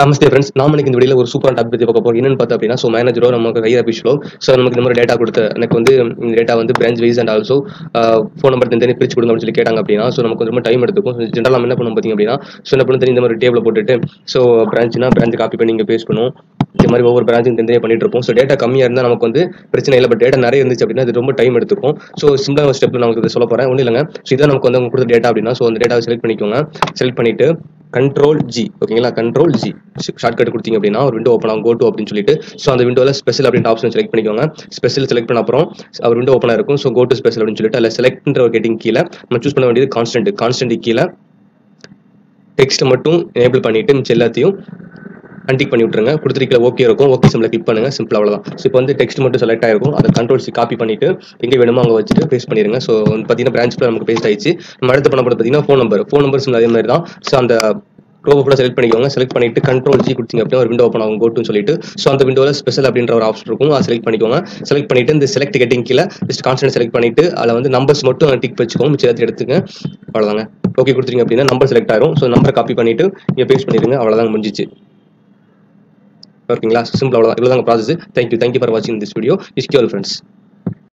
நமஸ்தே friends. நாம இன்னைக்கு இந்த வீடியோல ஒரு சூப்பரான டாபிக் பத்தி பார்க்க போறோம். என்னன்னு பார்த்தா அப்படின்னா, மேனேஜரோ நமக்கு ஹையர் அபிஷியலோ நமக்கு இந்த மாதிரி டேட்டா கொடுத்து எனக்கு இந்த data branch wise and also phone number தனித்தனி பிரிச்சு கொடுங்க அப்படின்னு சொல்லி கேட்டாங்க அப்படின்னா, நமக்கு ரொம்ப டைம் எடுத்துக்கும். ஜென்ரலாக நம்ம என்ன பண்ணுவோம் பார்த்தீங்க அப்படின்னா, என்ன பண்ணி இந்த மாதிரி டேபிள் போட்டுட்டு பிரான்ச் காப்பி பண்ணி இங்கே பேஸ்ட் பண்ணுவோம். இந்த மாதிரி ஒவ்வொரு பிரான்ச்சும் தனியாக பண்ணிட்டு இருப்போம். டேட்டா கம்மியாக இருந்தால் நமக்கு பிரச்சனை இல்லை. பட் டேட்டா நிறைய இருந்துச்சு அப்படின்னா அது ரொம்ப டைம் எடுத்துக்கும். சிம்பிளான ஒரு ஸ்டெப்ல நமக்கு சொல்ல போறேன். ஒன்றும் இல்லைங்க. இதான் நமக்கு அவங்க கொடுத்த டேட்டா அப்படின்னா, அந்த டேட்டாவை செலக்ட் பண்ணிக்கோங்க. செலக்ட் பண்ணிட்டு Control G, ஓகேங்களா? Control G ஷார்ட்கட் கொடுத்தீங்க அப்படின்னா ஒரு விண்டோ ஓப்பன் ஆகும். கோ டு அப்படின்னு சொல்லிட்டு அந்த விண்டோல ஸ்பெஷல் அப்படின்ற ஆப்ஷன் செலக்ட் பண்ணிக்கோங்க. ஸ்பெஷல் செலக்ட் பண்ண அப்புறம் ஒரு விண்டோ ஓப்பன் இருக்கும். கோ டு ஸ்பெஷல் அப்படின்னு சொல்லிட்டு அதில் செலக்ட்ன்ற ஒரு கெட்டிங் கீழே நம்ம சூஸ் பண்ண வேண்டியது கான்ஸ்டன்ட் கீழே டெக்ஸ்ட் மட்டும் எனேபிள் பண்ணிட்டு மிச்சம் எல்லாத்தையும் அன்டிக் பண்ணி விட்டுருங்க. கொடுத்துருக்கல ஓகே இருக்கும். ஓகே சிம்பிளா கிளிக் பண்ணுங்க. சிம்பிளா அவ்வளவுதான். இப்போ டெக்ஸ்ட் மட்டும் செலக்ட் ஆயிருக்கும். அதை Control C காப்பி பண்ணிட்டு எங்க வேணுமோ அங்கே வச்சுட்டு பேஸ்ட் பண்ணிருங்க. பார்த்தீங்கன்னா பிரான்ச் நமக்கு பேஸ்ட் ஆயிடுச்சு. நம்ம அடுத்து பண்ண போறது பார்த்தீங்கன்னா ஃபோன் நம்பர்ஸ் அதே மாதிரி தான். அந்த ரோவை கூட செலக்ட் பண்ணிக்கோங்க. செலக்ட் பண்ணிட்டு Control G கொடுத்தீங்க அப்படின்னா ஒரு விண்டோ ஓப்பன் ஆகும். கோ டுன்னு சொல்லிட்டு அந்த விண்டோல ஸ்பெஷல் அப்படின்ற ஒரு ஆப்ஷன் இருக்கும். அதை செலக்ட் பண்ணிக்கோங்க. செலக்ட் பண்ணிட்டு இந்த செலக்ட் கெட்டிங் கீழே ஜஸ்ட் கான்ஸ்டன்ட் செலக்ட் பண்ணிட்டு அதில் நம்பர்ஸ் மட்டும் டிக் வச்சுக்கோங்க. மிச்சம் எல்லாத்தையும் எடுத்துங்க. அவ்வளோதாங்க. ஓகே கொடுத்துருங்க அப்படின்னா நம்பர் செலக்ட் ஆகும். நம்பர் காப்பி பண்ணிட்டு இங்கே பேஸ்ட் பண்ணிடுங்க. அவ்வளோதான் முடிஞ்சிச்சு. ஓகேங்களா? சிம்பிள் அவ்வளோதான். இவ்வளோதாங்க ப்ராசஸ். தேங்க்யூ ஃபார் வாட்சிங் this video. Is cure friends.